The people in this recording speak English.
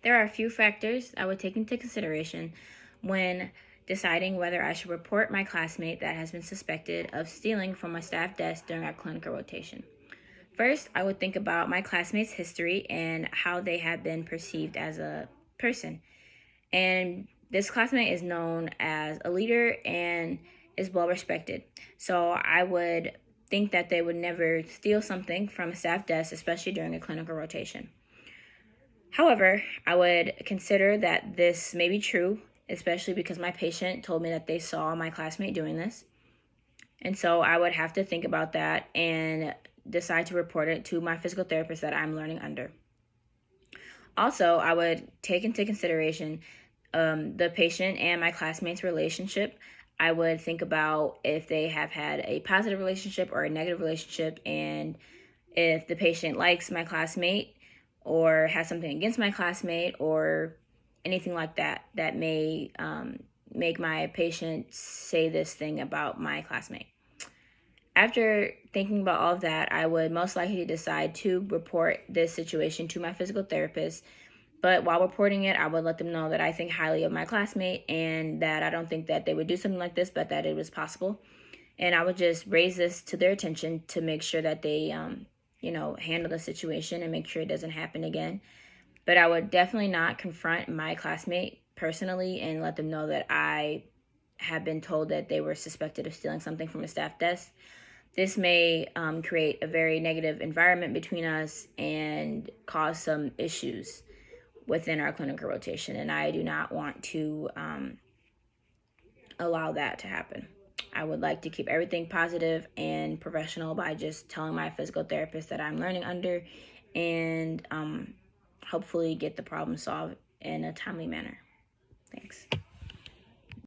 There are a few factors I would take into consideration when deciding whether I should report my classmate that has been suspected of stealing from my staff desk during our clinical rotation. First, I would think about my classmate's history and how they have been perceived as a person. And this classmate is known as a leader and is well respected. So I would think that they would never steal something from a staff desk, especially during a clinical rotation. However, I would consider that this may be true, especially because my patient told me that they saw my classmate doing this. And so I would have to think about that and decide to report it to my physical therapist that I'm learning under. Also, I would take into consideration the patient and my classmate's relationship. I would think about if they have had a positive relationship or a negative relationship, and if the patient likes my classmate or has something against my classmate or anything like that that may make my patient say this thing about my classmate. After thinking about all of that, I would most likely decide to report this situation to my physical therapist. But while reporting it, I would let them know that I think highly of my classmate and that I don't think that they would do something like this, but that it was possible. And I would just raise this to their attention to make sure that they, handle the situation and make sure it doesn't happen again. But I would definitely not confront my classmate personally and let them know that I have been told that they were suspected of stealing something from a staff desk. This may create a very negative environment between us and cause some issues within our clinical rotation, and I do not want to allow that to happen. I would like to keep everything positive and professional by just telling my physical therapist that I'm learning under and hopefully get the problem solved in a timely manner. Thanks.